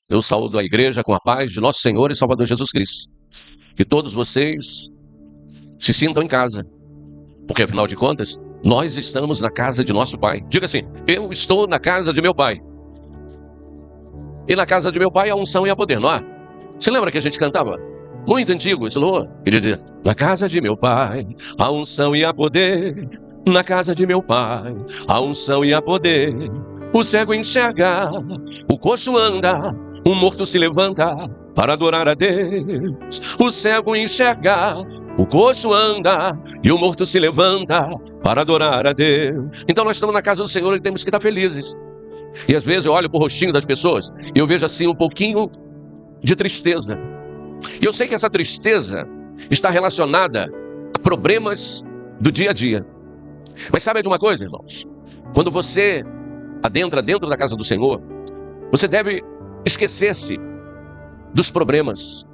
Eu saúdo a igreja com a paz de nosso Senhor e Salvador Jesus Cristo. Que todos vocês se sintam em casa, porque afinal de contas, nós estamos na casa de nosso Pai. Diga assim: eu estou na casa de meu Pai. E na casa de meu Pai a unção e a poder, não há? Você lembra que a gente cantava? Muito antigo esse louvor. Ele dizia: na casa de meu Pai, a unção e a poder. Na casa de meu Pai, a unção e a poder. O cego enxerga, o coxo anda, o morto se levanta para adorar a Deus. O cego enxerga, o coxo anda e o morto se levanta para adorar a Deus. Então nós estamos na casa do Senhor e temos que estar felizes. E às vezes eu olho para o rostinho das pessoas e eu vejo assim um pouquinho de tristeza. E eu sei que essa tristeza está relacionada a problemas do dia a dia. Mas sabe de uma coisa, irmãos? Quando você adentra dentro da casa do Senhor, você deve esquecer-se dos problemas,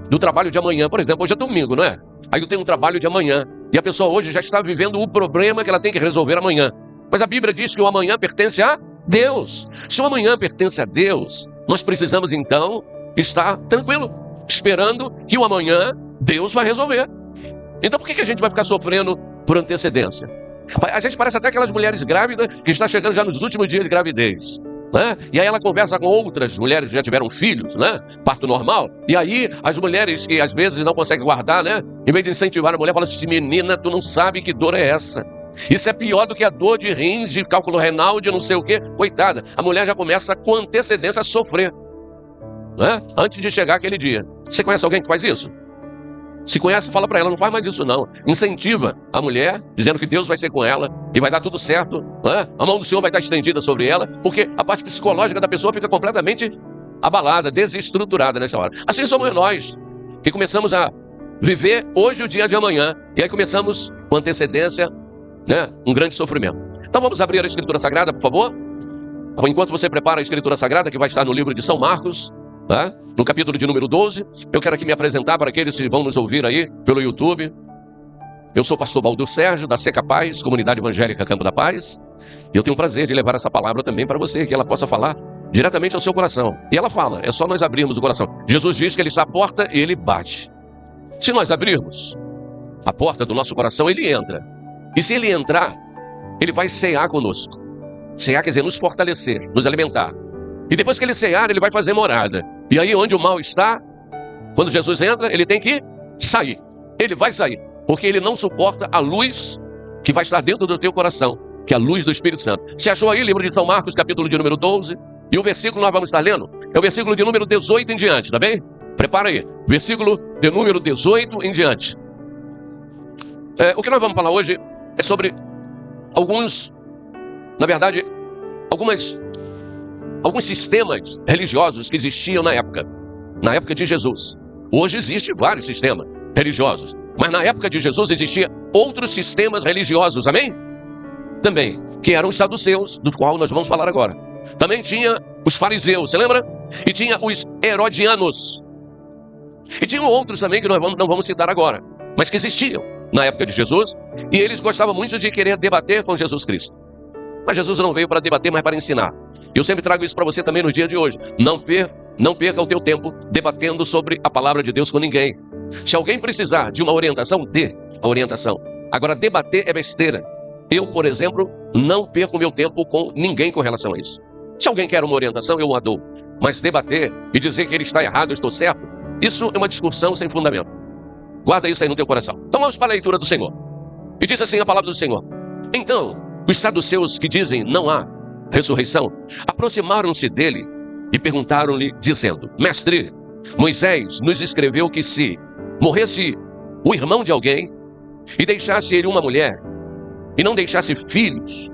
do trabalho de amanhã. Por exemplo, hoje é domingo, não é? Aí eu tenho um trabalho de amanhã e a pessoa hoje já está vivendo o problema que ela tem que resolver amanhã. Mas a Bíblia diz que o amanhã pertence a Deus. Se o amanhã pertence a Deus, nós precisamos então estar tranquilo, esperando que o amanhã Deus vai resolver. Então por que a gente vai ficar sofrendo por antecedência? A gente parece até aquelas mulheres grávidas que estão chegando já nos últimos dias de gravidez, né? E aí ela conversa com outras mulheres que já tiveram filhos, né? Parto normal. E aí as mulheres que às vezes não conseguem guardar, né? Em vez de incentivar a mulher, fala assim: menina, tu não sabe que dor é essa. Isso é pior do que a dor de rins, de cálculo renal, de não sei o quê. Coitada, a mulher já começa com antecedência a sofrer, né? Antes de chegar aquele dia. Você conhece alguém que faz isso? Se conhece, fala para ela: não faz mais isso não. Incentiva a mulher, dizendo que Deus vai ser com ela e vai dar tudo certo, né? A mão do Senhor vai estar estendida sobre ela, porque a parte psicológica da pessoa fica completamente abalada, desestruturada nessa hora. Assim somos nós, que começamos a viver hoje o dia de amanhã, e aí começamos com antecedência, né? Um grande sofrimento. Então vamos abrir a Escritura Sagrada, por favor. Enquanto você prepara a Escritura Sagrada, que vai estar no livro de São Marcos, tá? No capítulo de número 12, eu quero aqui me apresentar para aqueles que vão nos ouvir aí pelo YouTube. Eu sou o pastor Baldur Sérgio, da Seca Paz, Comunidade Evangélica Campo da Paz. E eu tenho o prazer de levar essa palavra também para você, que ela possa falar diretamente ao seu coração. E ela fala, é só nós abrirmos o coração. Jesus diz que ele está à porta e ele bate. Se nós abrirmos a porta do nosso coração, ele entra. E se ele entrar, ele vai cear conosco. Cear quer dizer nos fortalecer, nos alimentar. E depois que ele cear, ele vai fazer morada. E aí onde o mal está, quando Jesus entra, ele tem que sair. Ele vai sair, porque ele não suporta a luz que vai estar dentro do teu coração, que é a luz do Espírito Santo. Você achou aí, livro de São Marcos, capítulo de número 12? E o versículo nós vamos estar lendo é o versículo de número 18 em diante, tá bem? Prepara aí, versículo de número 18 em diante. O que nós vamos falar hoje é sobre alguns sistemas religiosos que existiam na época de Jesus. Hoje existem vários sistemas religiosos, mas na época de Jesus existiam outros sistemas religiosos, amém? Também, que eram os saduceus, do qual nós vamos falar agora. Também tinha os fariseus, você lembra? E tinha os herodianos. E tinham outros também que nós não vamos citar agora, mas que existiam na época de Jesus, e eles gostavam muito de querer debater com Jesus Cristo. Mas Jesus não veio para debater, mas para ensinar. Eu sempre trago isso para você também nos dias de hoje. Não perca o teu tempo debatendo sobre a palavra de Deus com ninguém. Se alguém precisar de uma orientação, dê a orientação. Agora, debater é besteira. Eu, por exemplo, não perco meu tempo com ninguém com relação a isso. Se alguém quer uma orientação, eu a dou. Mas debater e dizer que ele está errado, eu estou certo, isso é uma discussão sem fundamento. Guarda isso aí no teu coração. Então vamos para a leitura do Senhor. E diz assim a palavra do Senhor: então, os saduceus que dizem não há ressurreição, aproximaram-se dele e perguntaram-lhe, dizendo: mestre, Moisés nos escreveu que se morresse o irmão de alguém e deixasse ele uma mulher e não deixasse filhos,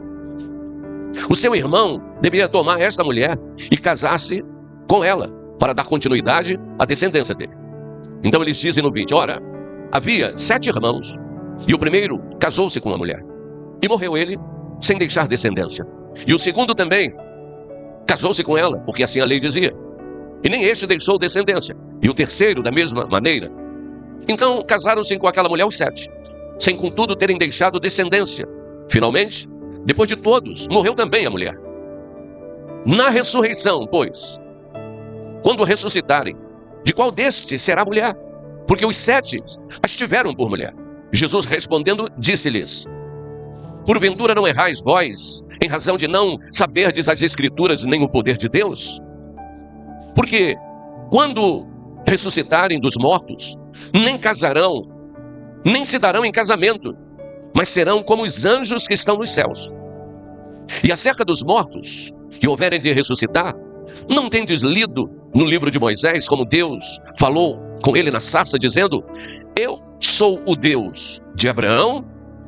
o seu irmão deveria tomar esta mulher e casar-se com ela para dar continuidade à descendência dele. Então eles dizem no 20, ora, havia 7 irmãos e o primeiro casou-se com uma mulher e morreu ele sem deixar descendência. E o segundo também casou-se com ela, porque assim a lei dizia, e nem este deixou descendência. E o terceiro da mesma maneira. Então casaram-se com aquela mulher os 7, sem contudo terem deixado descendência. Finalmente, depois de todos, morreu também a mulher. Na ressurreição, pois, quando ressuscitarem, de qual destes será a mulher? Porque os 7 as tiveram por mulher. Jesus respondendo, disse-lhes: porventura não errais vós, em razão de não saberdes as Escrituras nem o poder de Deus? Porque quando ressuscitarem dos mortos, nem casarão, nem se darão em casamento, mas serão como os anjos que estão nos céus. E acerca dos mortos, que houverem de ressuscitar, não tendes lido no livro de Moisés, como Deus falou com ele na sarça, dizendo: eu sou o Deus de Abraão,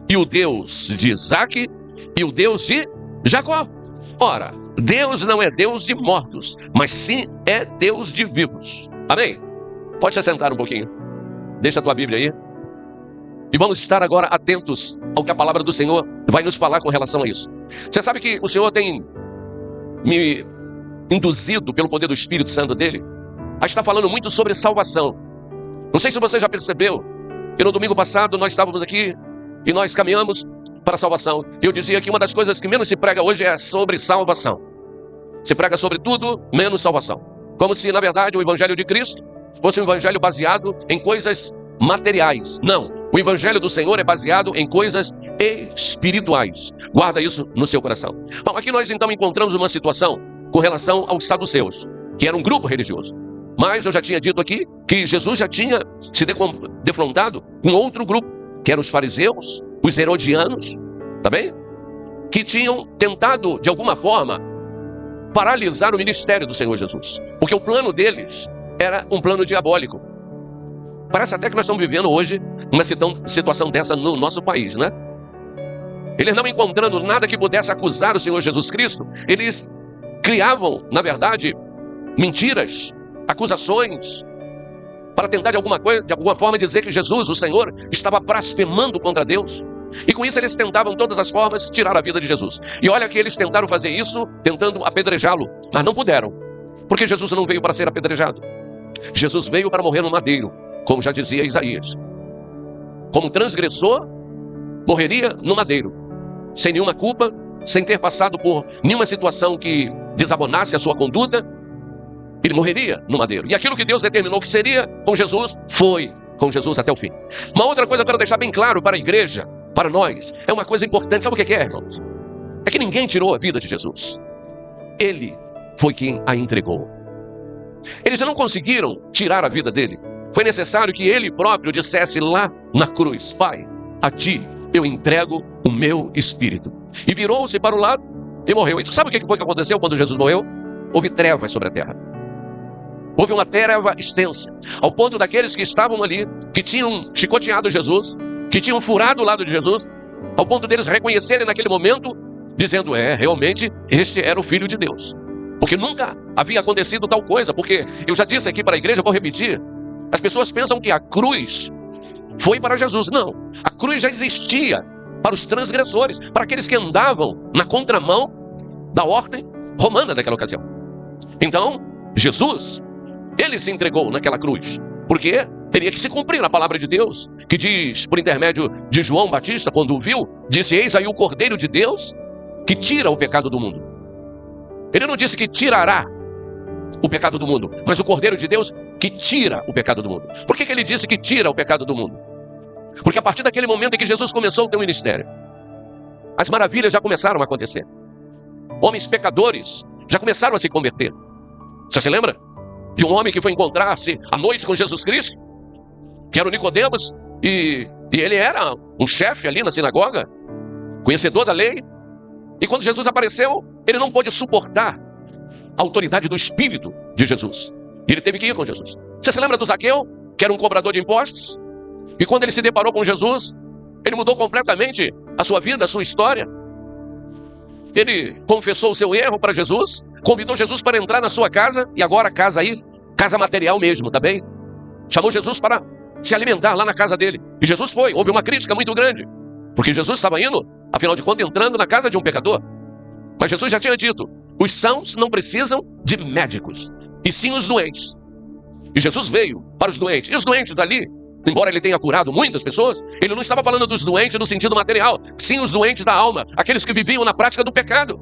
e o Deus de Isaque, e o Deus de Jacó. Ora, Deus não é Deus de mortos, mas sim é Deus de vivos. Amém? Pode se assentar um pouquinho. Deixa a tua Bíblia aí. E vamos estar agora atentos ao que a palavra do Senhor vai nos falar com relação a isso. Você sabe que o Senhor tem me induzido pelo poder do Espírito Santo dele a estar falando muito sobre salvação. Não sei se você já percebeu que no domingo passado nós estávamos aqui e nós caminhamos para a salvação. E eu dizia que uma das coisas que menos se prega hoje é sobre salvação. Se prega sobre tudo menos salvação. Como se, na verdade, o Evangelho de Cristo fosse um evangelho baseado em coisas materiais. Não. O Evangelho do Senhor é baseado em coisas espirituais. Guarda isso no seu coração. Bom, aqui nós então encontramos uma situação com relação aos saduceus, que era um grupo religioso. Mas eu já tinha dito aqui que Jesus já tinha se defrontado com outro grupo, que eram os fariseus, os herodianos, tá bem? Que tinham tentado, de alguma forma, paralisar o ministério do Senhor Jesus. Porque o plano deles era um plano diabólico. Parece até que nós estamos vivendo hoje uma situação dessa no nosso país, né? Eles não encontrando nada que pudesse acusar o Senhor Jesus Cristo, eles criavam, na verdade, mentiras, acusações, para tentar de alguma forma dizer que Jesus, o Senhor, estava blasfemando contra Deus. E com isso eles tentavam de todas as formas tirar a vida de Jesus. E olha que eles tentaram fazer isso, tentando apedrejá-lo, mas não puderam. Porque Jesus não veio para ser apedrejado. Jesus veio para morrer no madeiro, como já dizia Isaías. Como transgressor, morreria no madeiro, sem nenhuma culpa, sem ter passado por nenhuma situação que desabonasse a sua conduta. Ele morreria no madeiro. E aquilo que Deus determinou que seria com Jesus, foi com Jesus até o fim. Uma outra coisa que eu quero deixar bem claro para a igreja, para nós, é uma coisa importante. Sabe o que é, irmãos? É que ninguém tirou a vida de Jesus. Ele foi quem a entregou. Eles não conseguiram tirar a vida dele. Foi necessário que ele próprio dissesse lá na cruz: Pai, a ti eu entrego o meu espírito. E virou-se para o lado e morreu. E tu sabe o que foi que aconteceu quando Jesus morreu? Houve trevas sobre a terra. Houve uma treva extensa, ao ponto daqueles que estavam ali, que tinham chicoteado Jesus, que tinham furado o lado de Jesus, ao ponto deles reconhecerem naquele momento, dizendo: realmente, este era o Filho de Deus. Porque nunca havia acontecido tal coisa, porque eu já disse aqui para a igreja, eu vou repetir, as pessoas pensam que a cruz foi para Jesus. Não, a cruz já existia para os transgressores, para aqueles que andavam na contramão da ordem romana daquela ocasião. Então, Jesus, ele se entregou naquela cruz, porque teria que se cumprir a palavra de Deus, que diz, por intermédio de João Batista, quando o viu, disse: eis aí o Cordeiro de Deus, que tira o pecado do mundo. Ele não disse que tirará o pecado do mundo, mas o Cordeiro de Deus que tira o pecado do mundo. Por que ele disse que tira o pecado do mundo? Porque a partir daquele momento em que Jesus começou o seu ministério, as maravilhas já começaram a acontecer. Homens pecadores já começaram a se converter. Você se lembra de um homem que foi encontrar-se à noite com Jesus Cristo, que era o Nicodemos, e ele era um chefe ali na sinagoga, conhecedor da lei, e quando Jesus apareceu, ele não pôde suportar a autoridade do Espírito de Jesus, e ele teve que ir com Jesus. Você se lembra do Zaqueu, que era um cobrador de impostos, e quando ele se deparou com Jesus, ele mudou completamente a sua vida, a sua história. Ele confessou o seu erro para Jesus, convidou Jesus para entrar na sua casa, e agora casa aí, casa material mesmo, tá bem? Chamou Jesus para se alimentar lá na casa dele. E Jesus foi, houve uma crítica muito grande, porque Jesus estava indo, afinal de contas, entrando na casa de um pecador. Mas Jesus já tinha dito: os sãos não precisam de médicos, e sim os doentes. E Jesus veio para os doentes. E os doentes ali, embora ele tenha curado muitas pessoas, ele não estava falando dos doentes no sentido material, sim os doentes da alma, aqueles que viviam na prática do pecado.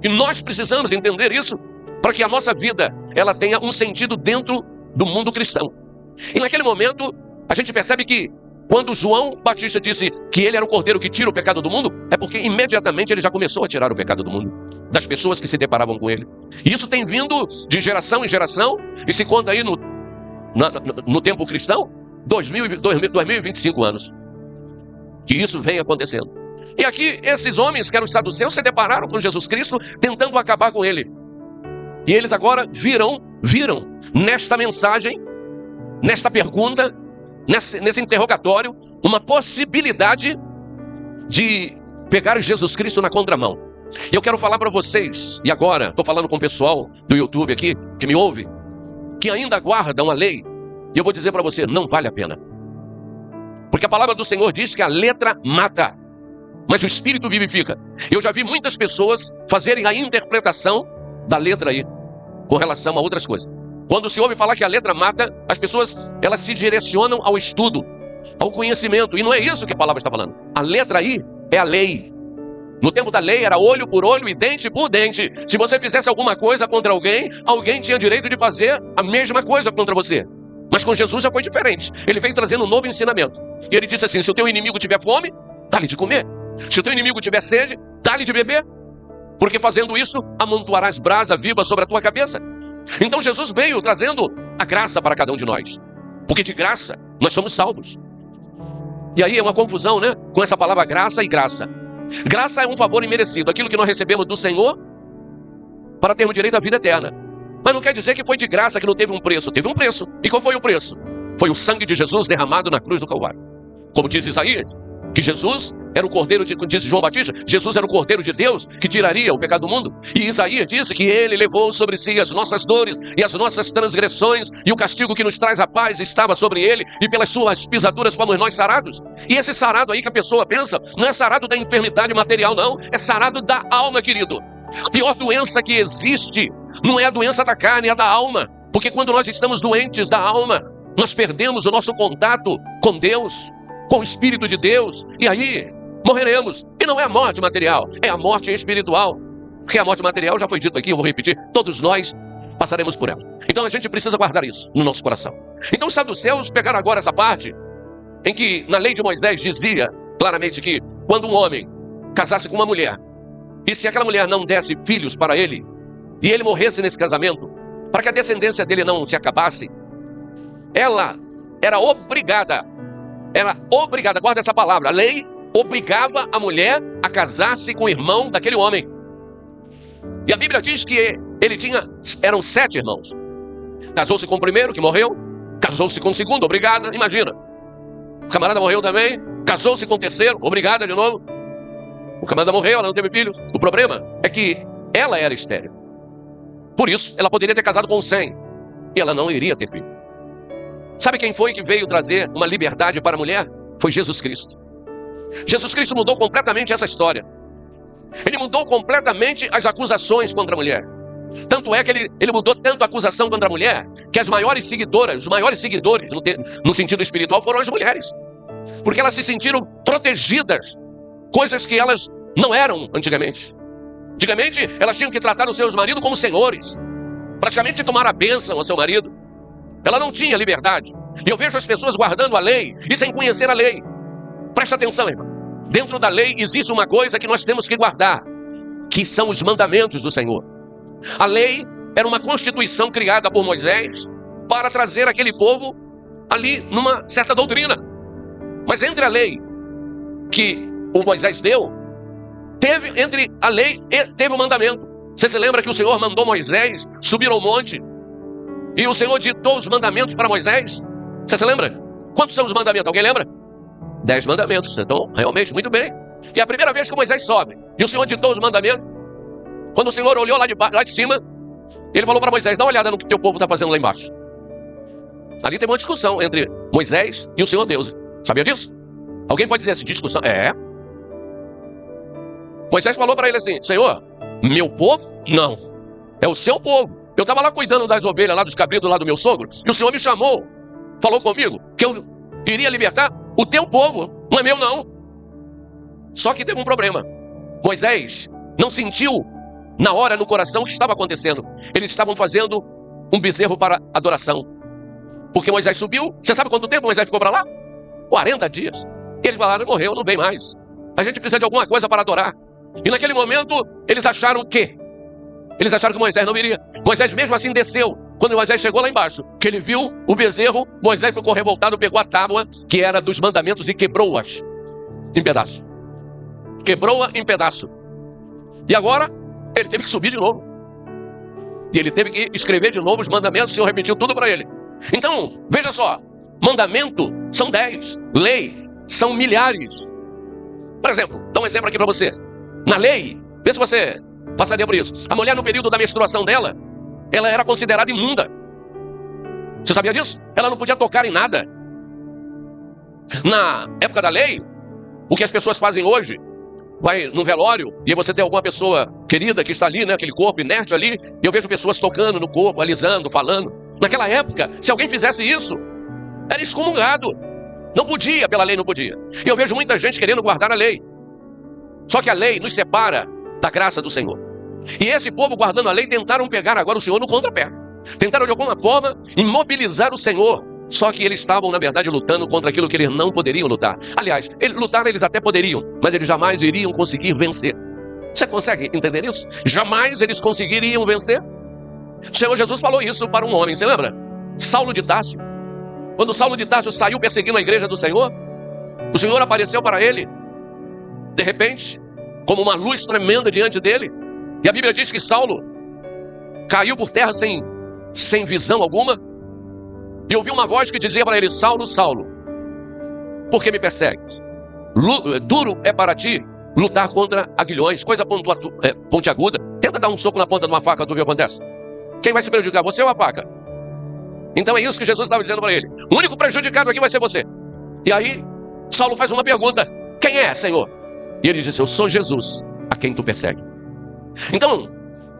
E nós precisamos entender isso, para que a nossa vida, ela tenha um sentido dentro do mundo cristão. E naquele momento, a gente percebe que quando João Batista disse que ele era o cordeiro que tira o pecado do mundo, é porque imediatamente ele já começou a tirar o pecado do mundo, das pessoas que se deparavam com ele. E isso tem vindo de geração em geração, e se conta aí no tempo cristão, 2025 anos, que isso vem acontecendo. E aqui, esses homens, que eram os saduceus, se depararam com Jesus Cristo, tentando acabar com ele. E eles agora viram nesta mensagem, nesta pergunta, nesse interrogatório, uma possibilidade de pegar Jesus Cristo na contramão. E eu quero falar para vocês, e agora estou falando com o pessoal do YouTube aqui, que me ouve, que ainda guardam a lei, e eu vou dizer para você, não vale a pena. Porque a palavra do Senhor diz que a letra mata, mas o Espírito vivifica. Eu já vi muitas pessoas fazerem a interpretação da letra aí, com relação a outras coisas. Quando se ouve falar que a letra mata, as pessoas, elas se direcionam ao estudo, ao conhecimento. E não é isso que a palavra está falando. A letra aí é a lei. No tempo da lei era olho por olho e dente por dente. Se você fizesse alguma coisa contra alguém, alguém tinha direito de fazer a mesma coisa contra você. Mas com Jesus já foi diferente. Ele veio trazendo um novo ensinamento. E ele disse assim, se o teu inimigo tiver fome, dá-lhe de comer. Se o teu inimigo tiver sede, dá-lhe de beber. Porque fazendo isso, amontoarás brasa viva sobre a tua cabeça. Então Jesus veio trazendo a graça para cada um de nós. Porque de graça nós somos salvos. E aí é uma confusão, né? Com essa palavra graça e graça. Graça é um favor imerecido, aquilo que nós recebemos do Senhor para termos direito à vida eterna. Mas não quer dizer que foi de graça, que não teve um preço. Teve um preço. E qual foi o preço? Foi o sangue de Jesus derramado na cruz do Calvário. Como diz Isaías, que Jesus era o cordeiro, diz João Batista, Jesus era o cordeiro de Deus que tiraria o pecado do mundo. E Isaías disse que ele levou sobre si as nossas dores e as nossas transgressões, e o castigo que nos traz a paz estava sobre ele, e pelas suas pisaduras fomos nós sarados. E esse sarado aí que a pessoa pensa, não é sarado da enfermidade material não, é sarado da alma, querido. A pior doença que existe não é a doença da carne, é a da alma. Porque quando nós estamos doentes da alma, nós perdemos o nosso contato com Deus, com o Espírito de Deus, e aí morreremos. E não é a morte material, é a morte espiritual. Porque a morte material, já foi dito aqui, eu vou repetir, todos nós passaremos por ela. Então a gente precisa guardar isso no nosso coração. Então os saduceus pegaram agora essa parte, em que na lei de Moisés dizia claramente que quando um homem casasse com uma mulher, e se aquela mulher não desse filhos para ele, e ele morresse nesse casamento, para que a descendência dele não se acabasse, ela era obrigada, guarda essa palavra, a lei obrigava a mulher a casar-se com o irmão daquele homem. E a Bíblia diz que eram 7 irmãos. Casou-se com o primeiro, que morreu, casou-se com o segundo, obrigada, imagina. O camarada morreu também, casou-se com o terceiro, obrigada de novo. O camarada morreu, ela não teve filhos. O problema é que ela era estéril. Por isso, ela poderia ter casado com 100 e ela não iria ter filho. Sabe quem foi que veio trazer uma liberdade para a mulher? Foi Jesus Cristo. Jesus Cristo mudou completamente essa história. Ele mudou completamente as acusações contra a mulher. Tanto é que ele mudou tanto a acusação contra a mulher, que as maiores seguidoras, os maiores seguidores, no sentido espiritual, foram as mulheres. Porque elas se sentiram protegidas, coisas que elas não eram antigamente. Antigamente, elas tinham que tratar os seus maridos como senhores, praticamente tomar a bênção ao seu marido. Ela não tinha liberdade. E eu vejo as pessoas guardando a lei e sem conhecer a lei. Presta atenção, irmão. Dentro da lei existe uma coisa que nós temos que guardar, que são os mandamentos do Senhor. A lei era uma constituição criada por Moisés para trazer aquele povo ali numa certa doutrina. Mas entre a lei que o Moisés deu, teve o mandamento. Você se lembra que o Senhor mandou Moisés subir ao monte e o Senhor ditou os mandamentos para Moisés? Você se lembra? Quantos são os mandamentos? Alguém lembra? 10 mandamentos. Então, realmente, muito bem. E a primeira vez que Moisés sobe e o Senhor ditou os mandamentos, quando o Senhor olhou lá de cima, ele falou para Moisés, dá uma olhada no que teu povo está fazendo lá embaixo. Ali tem uma discussão entre Moisés e o Senhor Deus. Sabia disso? Alguém pode dizer assim, discussão? Moisés falou para ele assim, Senhor, meu povo? Não. É o seu povo. Eu estava lá cuidando das ovelhas, lá dos cabritos, lá do meu sogro, e o Senhor me chamou, falou comigo, que eu iria libertar o teu povo, não é meu não. Só que teve um problema. Moisés não sentiu na hora, no coração, o que estava acontecendo. Eles estavam fazendo um bezerro para adoração. Porque Moisés subiu, você sabe quanto tempo Moisés ficou para lá? 40 dias. E eles falaram, morreu, não vem mais. A gente precisa de alguma coisa para adorar. E naquele momento, eles acharam o quê? Eles acharam que Moisés não viria. Moisés mesmo assim desceu. Quando Moisés chegou lá embaixo, que ele viu o bezerro, Moisés ficou revoltado, pegou a tábua, que era dos mandamentos, e quebrou-as em pedaço. Quebrou-a em pedaço. E agora, ele teve que subir de novo. E ele teve que escrever de novo os mandamentos, o Senhor repetiu tudo para ele. Então, veja só, mandamento são 10, lei são milhares. Por exemplo, dá um exemplo aqui para você. Na lei, vê se você passaria por isso. A mulher no período da menstruação dela, ela era considerada imunda. Você sabia disso? Ela não podia tocar em nada. Na época da lei, o que as pessoas fazem hoje, vai no velório, e aí você tem alguma pessoa querida que está ali, né, aquele corpo inerte ali, e eu vejo pessoas tocando no corpo, alisando, falando. Naquela época, se alguém fizesse isso, era excomungado. Não podia, pela lei não podia. E eu vejo muita gente querendo guardar a lei. Só que a lei nos separa da graça do Senhor. E esse povo guardando a lei tentaram pegar agora o Senhor no contrapé. Tentaram de alguma forma imobilizar o Senhor. Só que eles estavam, na verdade, lutando contra aquilo que eles não poderiam lutar. Aliás, lutar eles até poderiam, mas eles jamais iriam conseguir vencer. Você consegue entender isso? Jamais eles conseguiriam vencer. O Senhor Jesus falou isso para um homem, você lembra? Saulo de Tarso. Quando Saulo de Tarso saiu perseguindo a igreja do Senhor, o Senhor apareceu para ele, de repente, como uma luz tremenda diante dele. E a Bíblia diz que Saulo caiu por terra sem visão alguma. E ouviu uma voz que dizia para ele: Saulo, Saulo, por que me persegues? Duro é para ti lutar contra aguilhões, coisa pontiaguda. Tenta dar um soco na ponta de uma faca, tu vê o que acontece. Quem vai se prejudicar, você ou a faca? Então é isso que Jesus estava dizendo para ele. O único prejudicado aqui vai ser você. E aí, Saulo faz uma pergunta: quem é, Senhor? E ele diz: eu sou Jesus, a quem tu persegue. Então,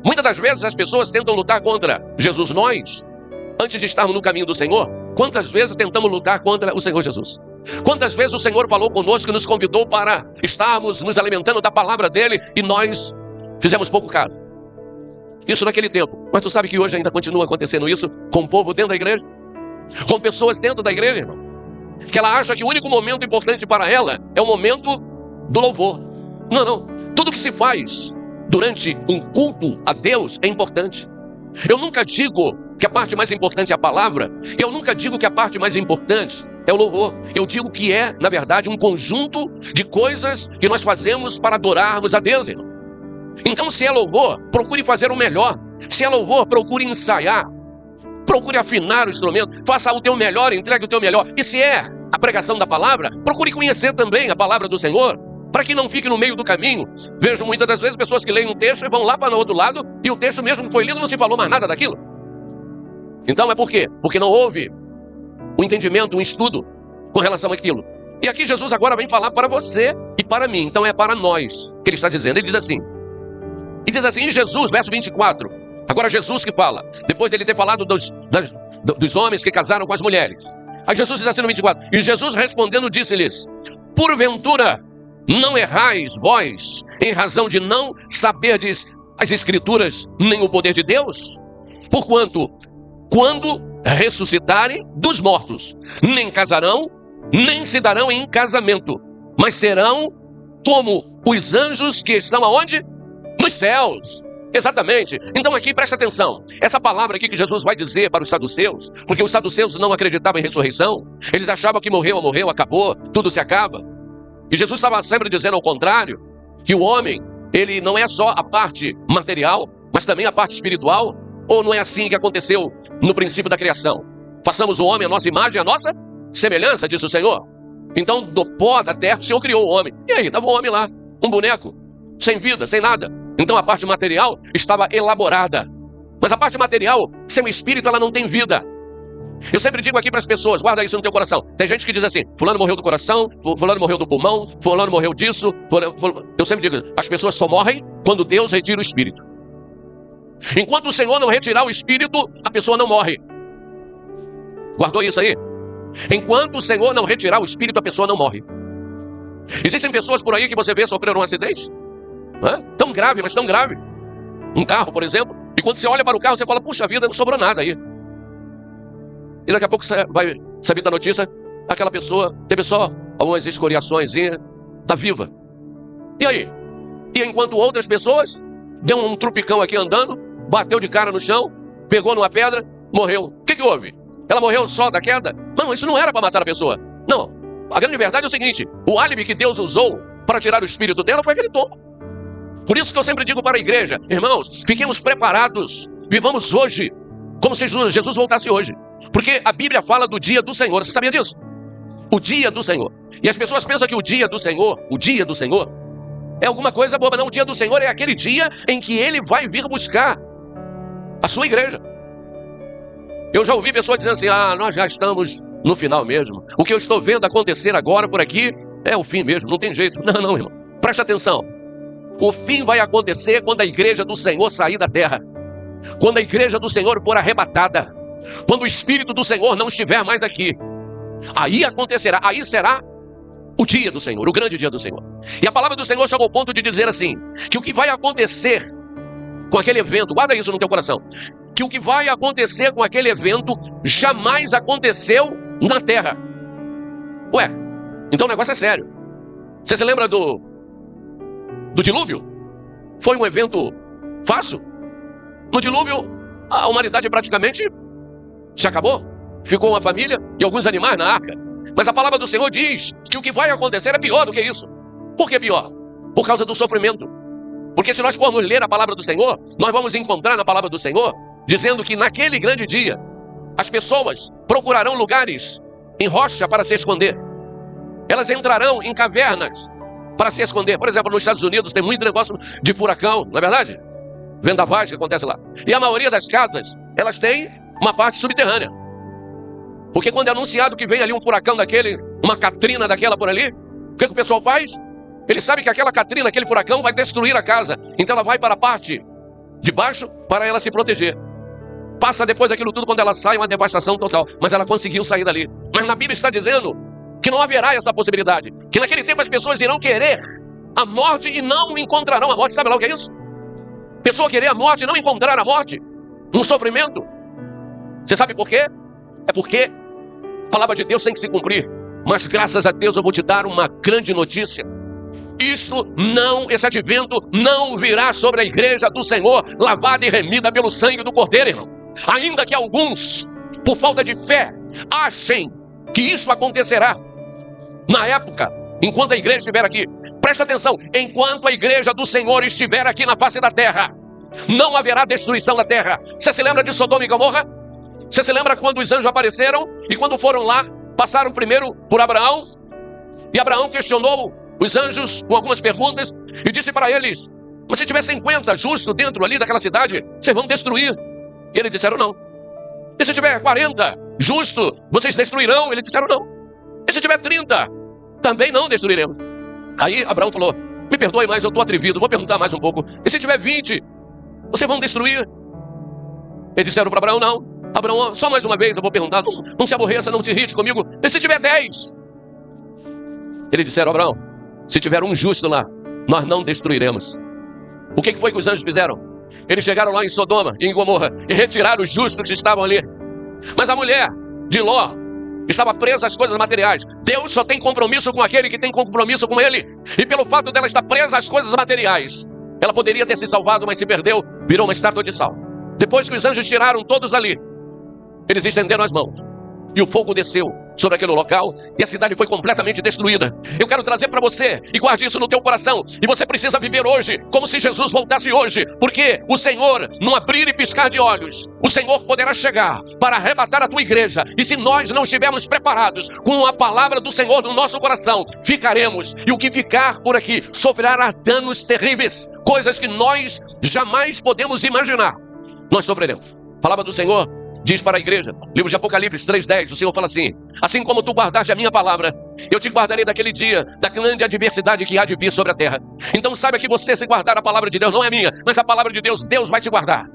muitas das vezes as pessoas tentam lutar contra Jesus. Nós, antes de estarmos no caminho do Senhor, quantas vezes tentamos lutar contra o Senhor Jesus? Quantas vezes o Senhor falou conosco e nos convidou para estarmos nos alimentando da palavra dele e nós fizemos pouco caso? Isso naquele tempo. Mas tu sabe que hoje ainda continua acontecendo isso com o povo dentro da igreja? Com pessoas dentro da igreja, irmão? Que ela acha que o único momento importante para ela é o momento do louvor. Não, não. Tudo que se faz durante um culto a Deus é importante. Eu nunca digo que a parte mais importante é a palavra. Eu nunca digo que a parte mais importante é o louvor. Eu digo que é, na verdade, um conjunto de coisas que nós fazemos para adorarmos a Deus, irmão. Então, se é louvor, procure fazer o melhor. Se é louvor, procure ensaiar. Procure afinar o instrumento. Faça o teu melhor, entregue o teu melhor. E se é a pregação da palavra, procure conhecer também a palavra do Senhor, para que não fique no meio do caminho. Vejo muitas das vezes pessoas que leem um texto e vão lá para o outro lado, e o texto mesmo que foi lido não se falou mais nada daquilo. Então é por quê? Porque não houve um entendimento, um estudo com relação àquilo. E aqui Jesus agora vem falar para você e para mim. Então é para nós que ele está dizendo. Ele diz assim, em Jesus, verso 24. Agora Jesus que fala, depois dele ter falado dos homens que casaram com as mulheres. Aí Jesus diz assim no 24, e Jesus respondendo disse-lhes: porventura não errais vós em razão de não saberdes as Escrituras nem o poder de Deus? Porquanto, quando ressuscitarem dos mortos, nem casarão, nem se darão em casamento, mas serão como os anjos que estão aonde? Nos céus. Exatamente. Então aqui presta atenção. Essa palavra aqui que Jesus vai dizer para os saduceus, porque os saduceus não acreditavam em ressurreição. Eles achavam que morreu, acabou, tudo se acaba. E Jesus estava sempre dizendo ao contrário, que o homem, ele não é só a parte material, mas também a parte espiritual. Ou não é assim que aconteceu no princípio da criação? Façamos o homem a nossa imagem, a nossa semelhança, disse o Senhor. Então do pó da terra o Senhor criou o homem. E aí, estava o homem lá, um boneco, sem vida, sem nada. Então a parte material estava elaborada. Mas a parte material, sem o espírito, ela não tem vida. Eu sempre digo aqui para as pessoas, guarda isso no teu coração. Tem gente que diz assim, fulano morreu do coração, fulano morreu do pulmão, fulano morreu disso. Eu sempre digo, as pessoas só morrem quando Deus retira o espírito. Enquanto o Senhor não retirar o espírito, a pessoa não morre. Guardou isso aí? Enquanto o Senhor não retirar o espírito, a pessoa não morre. Existem pessoas por aí que você vê sofreram um acidente, tão grave, mas tão grave. Um carro, por exemplo, E quando você olha para o carro, você fala, puxa vida, não sobrou nada aí. E daqui a pouco você vai saber da notícia, aquela pessoa teve só algumas escoriações, está viva. E aí? E enquanto outras pessoas deu um trupicão aqui andando, bateu de cara no chão, pegou numa pedra, morreu. O que houve? Ela morreu só da queda? Não, isso não era para matar a pessoa. Não. A grande verdade é o seguinte, o álibi que Deus usou para tirar o espírito dela foi aquele tombo. Por isso que eu sempre digo para a igreja, irmãos, fiquemos preparados, vivamos hoje, como se Jesus voltasse hoje. Porque a Bíblia fala do dia do Senhor, você sabia disso? O dia do Senhor. E as pessoas pensam que o dia do Senhor é alguma coisa boba. Não, o dia do Senhor é aquele dia em que Ele vai vir buscar a sua igreja. Eu já ouvi pessoas dizendo assim, nós já estamos no final mesmo. O que eu estou vendo acontecer agora por aqui é o fim mesmo, não tem jeito. Não, irmão, preste atenção. O fim vai acontecer quando a igreja do Senhor sair da terra. Quando a igreja do Senhor for arrebatada. Quando o Espírito do Senhor não estiver mais aqui. Aí acontecerá, aí será o dia do Senhor, o grande dia do Senhor. E a palavra do Senhor chegou ao ponto de dizer assim, que o que vai acontecer com aquele evento, guarda isso no teu coração, que o que vai acontecer com aquele evento jamais aconteceu na terra. Ué, então o negócio é sério. Você se lembra do dilúvio? Foi um evento fácil? No dilúvio, a humanidade praticamente se acabou. Ficou uma família e alguns animais na arca. Mas a palavra do Senhor diz que o que vai acontecer é pior do que isso. Por que pior? Por causa do sofrimento. Porque se nós formos ler a palavra do Senhor, nós vamos encontrar na palavra do Senhor, dizendo que naquele grande dia, as pessoas procurarão lugares em rocha para se esconder. Elas entrarão em cavernas para se esconder. Por exemplo, nos Estados Unidos tem muito negócio de furacão, não é verdade? Vendavais que acontece lá. E a maioria das casas, elas têm uma parte subterrânea. Porque quando é anunciado que vem ali um furacão daquele, uma Katrina daquela por ali, o que o pessoal faz? Ele sabe que aquela Katrina, aquele furacão vai destruir a casa. Então ela vai para a parte de baixo para ela se proteger. Passa depois daquilo tudo, quando ela sai, uma devastação total. Mas ela conseguiu sair dali. Mas na Bíblia está dizendo que não haverá essa possibilidade. Que naquele tempo as pessoas irão querer a morte e não encontrarão a morte. Sabe lá o que é isso? Pessoa querer a morte e não encontrar a morte. Um sofrimento. Você sabe por quê? É porque a palavra de Deus tem que se cumprir. Mas graças a Deus eu vou te dar uma grande notícia. Esse advento não virá sobre a igreja do Senhor, lavada e remida pelo sangue do Cordeiro, irmão. Ainda que alguns, por falta de fé, achem que isso acontecerá na época, enquanto a igreja estiver aqui. Presta atenção, enquanto a igreja do Senhor estiver aqui na face da terra, não haverá destruição da terra. Você se lembra de Sodoma e Gomorra? Você se lembra quando os anjos apareceram e quando foram lá, passaram primeiro por Abraão? E Abraão questionou os anjos com algumas perguntas e disse para eles, mas se tiver 50 justos dentro ali daquela cidade, vocês vão destruir. E eles disseram não. E se tiver 40 justos, vocês destruirão? Eles disseram não. E se tiver 30, também não destruiremos. Aí Abraão falou, me perdoe, mas eu estou atrevido, vou perguntar mais um pouco. E se tiver 20, vocês vão destruir? Eles disseram para Abraão, não. Abraão, só mais uma vez eu vou perguntar, não se aborreça, não se irrite comigo. E se tiver 10? Eles disseram, Abraão, se tiver um justo lá, nós não destruiremos. O que foi que os anjos fizeram? Eles chegaram lá em Sodoma e em Gomorra e retiraram os justos que estavam ali. Mas a mulher de Ló estava presa às coisas materiais. Deus só tem compromisso com aquele que tem compromisso com ele. E pelo fato dela estar presa às coisas materiais, ela poderia ter se salvado, mas se perdeu, virou uma estátua de sal. Depois que os anjos tiraram todos dali, eles estenderam as mãos e o fogo desceu sobre aquele local e a cidade foi completamente destruída. Eu quero trazer para você, e guarde isso no teu coração, e você precisa viver hoje como se Jesus voltasse hoje, porque o Senhor, num abrir e piscar de olhos, o Senhor poderá chegar para arrebatar a tua igreja, e se nós não estivermos preparados com a palavra do Senhor no nosso coração, ficaremos, e o que ficar por aqui sofrerá danos terríveis, coisas que nós jamais podemos imaginar. Nós sofreremos. A palavra do Senhor diz para a igreja, livro de Apocalipse 3:10, o Senhor fala assim, assim como tu guardaste a minha palavra, eu te guardarei daquele dia, da grande adversidade que há de vir sobre a terra. Então saiba que você, se guardar a palavra de Deus, não é minha, mas a palavra de Deus, Deus vai te guardar.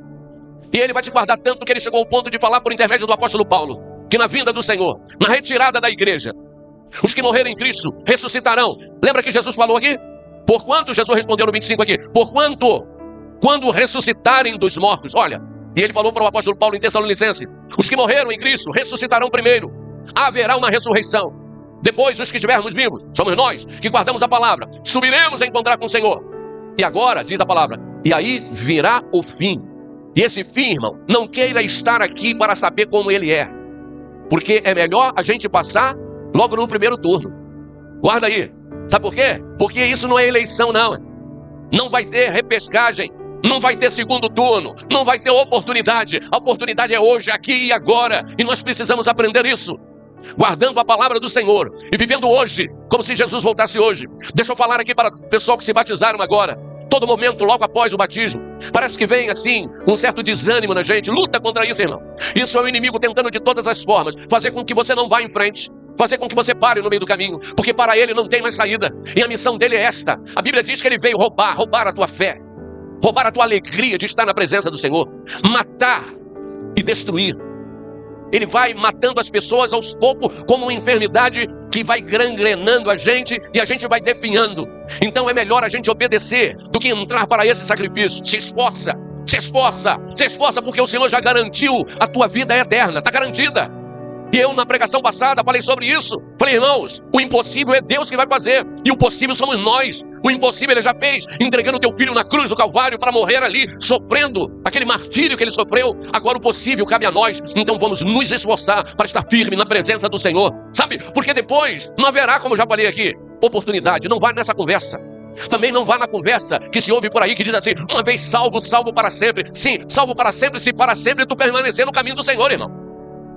E Ele vai te guardar tanto que Ele chegou ao ponto de falar por intermédio do apóstolo Paulo, que na vinda do Senhor, na retirada da igreja, os que morrerem em Cristo ressuscitarão. Lembra que Jesus falou aqui? Porquanto, Jesus respondeu no 25 aqui, porquanto quando ressuscitarem dos mortos. Olha, e ele falou para o apóstolo Paulo em Tessalonicenses: os que morreram em Cristo ressuscitarão primeiro. Haverá uma ressurreição. Depois, os que estivermos vivos, somos nós que guardamos a palavra, subiremos a encontrar com o Senhor. E agora, diz a palavra, e aí virá o fim. E esse fim, irmão, não queira estar aqui para saber como ele é, porque é melhor a gente passar logo no primeiro turno. Guarda aí. Sabe por quê? Porque isso não é eleição, não. Não vai ter repescagem, não vai ter segundo turno, não vai ter oportunidade. A oportunidade é hoje, aqui e agora. E nós precisamos aprender isso, guardando a palavra do Senhor e vivendo hoje, como se Jesus voltasse hoje. Deixa eu falar aqui para o pessoal que se batizaram agora. Todo momento, logo após o batismo, parece que vem assim, um certo desânimo na gente. Luta contra isso, irmão. Isso é o inimigo tentando de todas as formas fazer com que você não vá em frente, fazer com que você pare no meio do caminho, porque para ele não tem mais saída. E a missão dele é esta. A Bíblia diz que ele veio roubar a tua fé, roubar a tua alegria de estar na presença do Senhor, matar e destruir. Ele vai matando as pessoas aos poucos, como uma enfermidade que vai gangrenando a gente e a gente vai definhando. Então é melhor a gente obedecer do que entrar para esse sacrifício. Se esforça, se esforça, se esforça, porque o Senhor já garantiu a tua vida eterna, está garantida. E eu na pregação passada falei sobre isso. Falei, irmãos, o impossível é Deus que vai fazer, e o possível somos nós. O impossível ele já fez, entregando o teu filho na cruz do Calvário para morrer ali, sofrendo aquele martírio que ele sofreu. Agora o possível cabe a nós. Então vamos nos esforçar para estar firme na presença do Senhor. Sabe? Porque depois não haverá, como eu já falei aqui, oportunidade. Não vá nessa conversa. Também não vá na conversa que se ouve por aí, que diz assim: uma vez salvo, salvo para sempre. Sim, salvo para sempre, se para sempre tu permanecer no caminho do Senhor, irmão.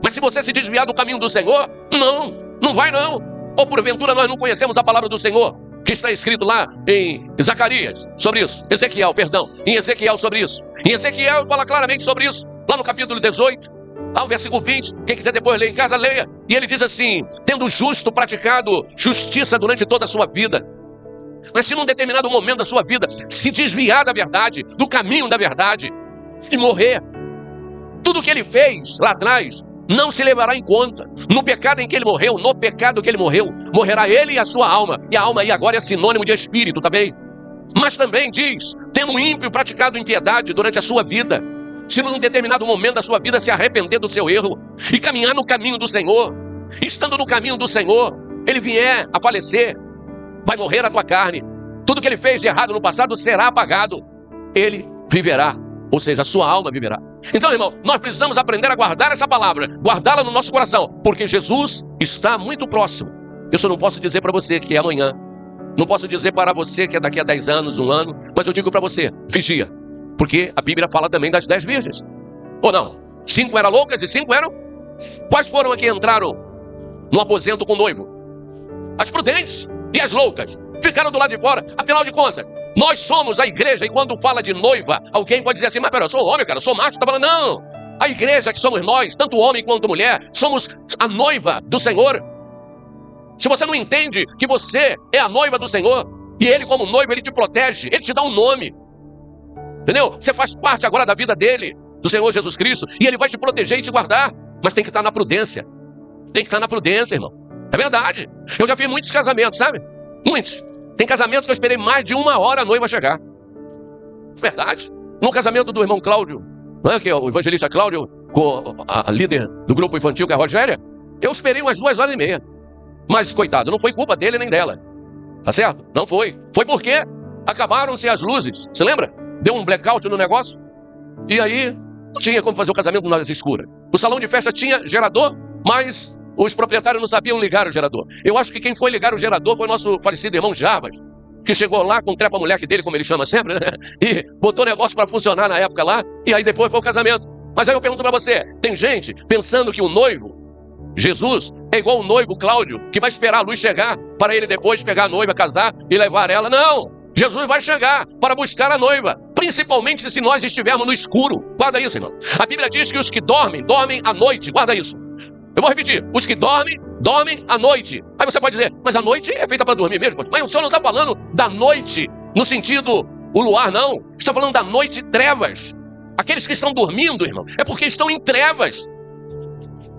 Mas se você se desviar do caminho do Senhor, não vai não. Ou porventura nós não conhecemos a palavra do Senhor, que está escrito lá em Zacarias sobre isso. Em Ezequiel sobre isso. Em Ezequiel fala claramente sobre isso, lá no capítulo 18, lá no versículo 20. Quem quiser depois ler em casa, leia. E ele diz assim: tendo o justo praticado justiça durante toda a sua vida. Mas se num determinado momento da sua vida se desviar da verdade, do caminho da verdade, e morrer, tudo o que ele fez lá atrás não se levará em conta. No pecado em que ele morreu, no pecado que ele morreu, morrerá ele e a sua alma. E a alma aí agora é sinônimo de espírito, tá bem? Mas também diz, tendo um ímpio praticado impiedade durante a sua vida, se num determinado momento da sua vida se arrepender do seu erro e caminhar no caminho do Senhor, estando no caminho do Senhor, ele vier a falecer, vai morrer a tua carne. Tudo que ele fez de errado no passado será apagado. Ele viverá, ou seja, a sua alma viverá. Então, irmão, nós precisamos aprender a guardar essa palavra, guardá-la no nosso coração, porque Jesus está muito próximo. Eu só não posso dizer para você que é amanhã, não posso dizer para você que é daqui a 10 anos, 1 ano, mas eu digo para você, vigia, porque a Bíblia fala também das 10 virgens, ou não? 5 eram loucas e 5 eram? Quais foram as que entraram no aposento com o noivo? As prudentes e as loucas ficaram do lado de fora. Afinal de contas, nós somos a igreja, e quando fala de noiva, alguém pode dizer assim: mas pera, eu sou homem, cara, eu sou macho. Tá falando, não, a igreja que somos nós, tanto homem quanto mulher, somos a noiva do Senhor. Se você não entende que você é a noiva do Senhor, e ele como noivo, ele te protege, ele te dá um nome, entendeu? Você faz parte agora da vida dele, do Senhor Jesus Cristo, e ele vai te proteger e te guardar, mas tem que estar na prudência. Tem que estar na prudência, irmão. É verdade. Eu já vi muitos casamentos, sabe? Muitos. Tem casamento que eu esperei mais de 1 hora a noiva chegar. Verdade. No casamento do irmão Cláudio, que é o evangelista Cláudio, com a líder do grupo infantil, que é a Rogéria, eu esperei umas 2h30. Mas, coitado, não foi culpa dele nem dela. Tá certo? Não foi. Foi porque acabaram-se as luzes. Você lembra? Deu um blackout no negócio. E aí, não tinha como fazer o casamento nas escuras. O salão de festa tinha gerador, mas os proprietários não sabiam ligar o gerador. Eu acho que quem foi ligar o gerador foi o nosso falecido irmão Jarbas, que chegou lá com o trepa-moleque dele, como ele chama sempre, né? E botou o negócio para funcionar na época lá, e aí depois foi o casamento. Mas aí eu pergunto para você, tem gente pensando que o noivo, Jesus, é igual o noivo Cláudio, que vai esperar a luz chegar para ele depois pegar a noiva, casar e levar ela. Não! Jesus vai chegar para buscar a noiva, principalmente se nós estivermos no escuro. Guarda isso, irmão. A Bíblia diz que os que dormem, dormem à noite. Guarda isso. Eu vou repetir, os que dormem, dormem à noite. Aí você pode dizer, mas a noite é feita para dormir mesmo? Mas o senhor não está falando da noite no sentido o luar, não. Está falando da noite trevas. Aqueles que estão dormindo, irmão, é porque estão em trevas.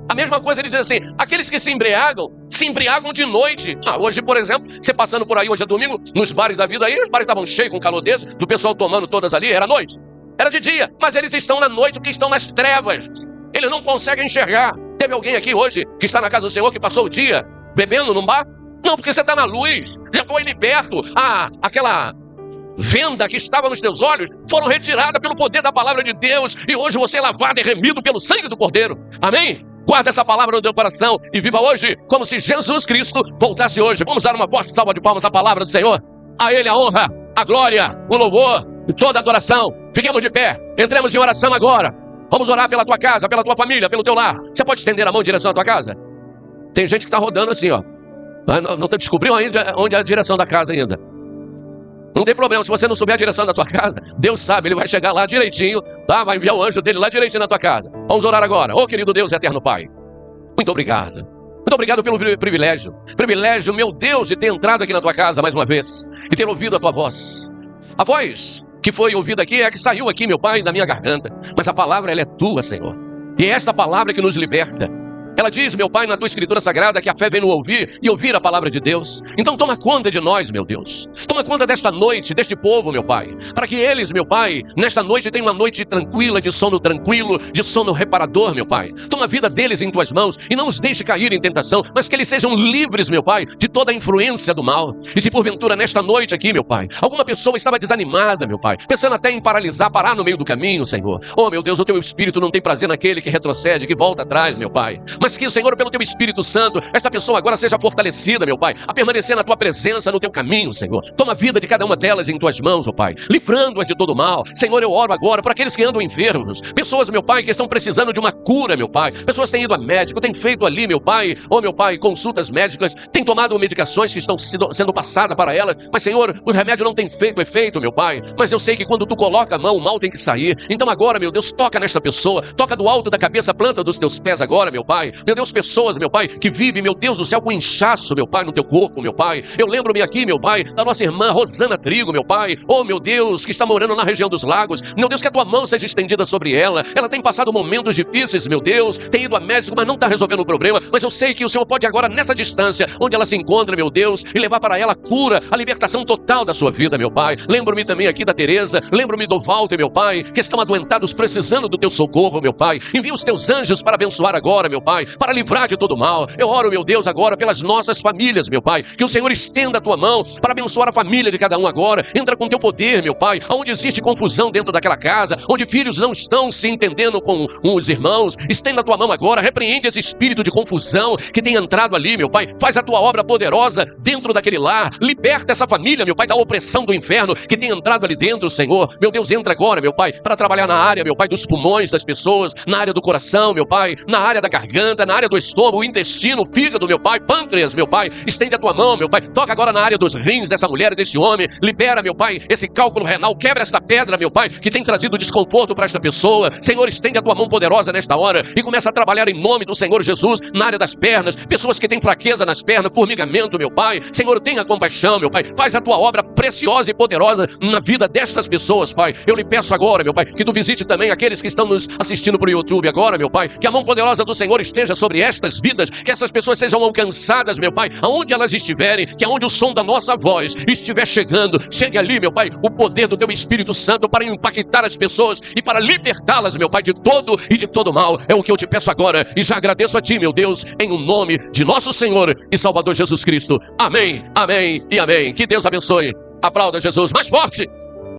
A mesma coisa ele diz assim, aqueles que se embriagam de noite. Hoje, por exemplo, você passando por aí, hoje é domingo, nos bares da vida aí, os bares estavam cheios com calor desse, do pessoal tomando todas ali, era noite. Era de dia, mas eles estão na noite porque estão nas trevas. Eles não conseguem enxergar. Teve alguém aqui hoje que está na casa do Senhor que passou o dia bebendo num bar? Não, porque você está na luz, já foi liberto. Aquela venda que estava nos teus olhos foram retiradas pelo poder da palavra de Deus e hoje você é lavado e remido pelo sangue do Cordeiro. Amém? Guarda essa palavra no teu coração e viva hoje como se Jesus Cristo voltasse hoje. Vamos dar uma forte salva de palmas à palavra do Senhor. A Ele a honra, a glória, o louvor e toda a adoração. Fiquemos de pé, entremos em oração agora. Vamos orar pela tua casa, pela tua família, pelo teu lar. Você pode estender a mão em direção à tua casa? Tem gente que está rodando assim, ó. Não descobriu ainda onde é a direção da casa ainda. Não tem problema, se você não souber a direção da tua casa, Deus sabe, Ele vai chegar lá direitinho, tá? Vai enviar o anjo dele lá direitinho na tua casa. Vamos orar agora. Querido Deus, eterno Pai, muito obrigado. Muito obrigado pelo privilégio, meu Deus, de ter entrado aqui na tua casa mais uma vez e ter ouvido a tua voz. A voz que foi ouvida aqui é a que saiu aqui, meu Pai, da minha garganta. Mas a palavra, ela é tua, Senhor. E é esta palavra que nos liberta. Ela diz, meu Pai, na tua escritura sagrada, que a fé vem no ouvir e ouvir a palavra de Deus. Então toma conta de nós, meu Deus. Toma conta desta noite, deste povo, meu Pai. Para que eles, meu Pai, nesta noite tenham uma noite tranquila, de sono tranquilo, de sono reparador, meu Pai. Toma a vida deles em tuas mãos e não os deixe cair em tentação, mas que eles sejam livres, meu Pai, de toda a influência do mal. E se porventura nesta noite aqui, meu Pai, alguma pessoa estava desanimada, meu Pai, pensando até em parar no meio do caminho, Senhor. Meu Deus, o teu Espírito não tem prazer naquele que retrocede, que volta atrás, meu Pai. Mas que o Senhor, pelo teu Espírito Santo, esta pessoa agora seja fortalecida, meu Pai, a permanecer na tua presença, no teu caminho, Senhor. Toma a vida de cada uma delas em tuas mãos, ó Pai, livrando-as de todo mal. Senhor, eu oro agora por aqueles que andam enfermos, pessoas, meu Pai, que estão precisando de uma cura, meu Pai. Pessoas que têm ido a médico, têm feito ali, meu Pai, meu Pai, consultas médicas, têm tomado medicações que estão sendo passadas para elas, mas, Senhor, o remédio não tem feito efeito, meu Pai. Mas eu sei que quando tu coloca a mão, o mal tem que sair. Então agora, meu Deus, toca nesta pessoa, toca do alto da cabeça, planta dos teus pés agora, meu Pai. Meu Deus, pessoas, meu Pai, que vivem, meu Deus do céu, com inchaço, meu Pai, no teu corpo, meu Pai. Eu lembro-me aqui, meu Pai, da nossa irmã Rosana Trigo, meu Pai. Meu Deus, que está morando na região dos lagos. Meu Deus, que a tua mão seja estendida sobre ela. Ela tem passado momentos difíceis, meu Deus. Tem ido a médico, mas não está resolvendo o problema. Mas eu sei que o Senhor pode agora, nessa distância, onde ela se encontra, meu Deus, e levar para ela a cura, a libertação total da sua vida, meu Pai. Lembro-me também aqui da Tereza. Lembro-me do Walter, meu Pai, que estão adoentados, precisando do teu socorro, meu Pai. Envia os teus anjos para abençoar agora, meu Pai, para livrar de todo mal. Eu oro, meu Deus, agora pelas nossas famílias, meu Pai. Que o Senhor estenda a tua mão para abençoar a família de cada um agora. Entra com teu poder, meu Pai, onde existe confusão dentro daquela casa, onde filhos não estão se entendendo com os irmãos. Estenda a tua mão agora, repreende esse espírito de confusão que tem entrado ali, meu Pai. Faz a tua obra poderosa dentro daquele lar. Liberta essa família, meu Pai, da opressão do inferno que tem entrado ali dentro, Senhor. Meu Deus, entra agora, meu Pai, para trabalhar na área, meu Pai, dos pulmões das pessoas, na área do coração, meu Pai, na área da garganta, na área do estômago, o intestino, o fígado, meu Pai, pâncreas, meu Pai. Estende a tua mão, meu Pai. Toca agora na área dos rins dessa mulher e desse homem. Libera, meu Pai, esse cálculo renal. Quebra esta pedra, meu Pai, que tem trazido desconforto para esta pessoa. Senhor, estende a tua mão poderosa nesta hora e começa a trabalhar em nome do Senhor Jesus na área das pernas. Pessoas que têm fraqueza nas pernas, formigamento, meu Pai. Senhor, tenha compaixão, meu Pai. Faz a tua obra preciosa e poderosa na vida destas pessoas, Pai. Eu lhe peço agora, meu Pai, que tu visite também aqueles que estão nos assistindo por YouTube agora, meu Pai. Que a mão poderosa do Senhor esteja sobre estas vidas, que essas pessoas sejam alcançadas, meu Pai, aonde elas estiverem, que aonde o som da nossa voz estiver chegando, chegue ali, meu Pai, o poder do teu Espírito Santo para impactar as pessoas e para libertá-las, meu Pai, de todo e de todo mal. É o que eu te peço agora e já agradeço a ti, meu Deus, em o nome de nosso Senhor e Salvador Jesus Cristo. Amém, amém e amém. Que Deus abençoe. Aplauda Jesus mais forte.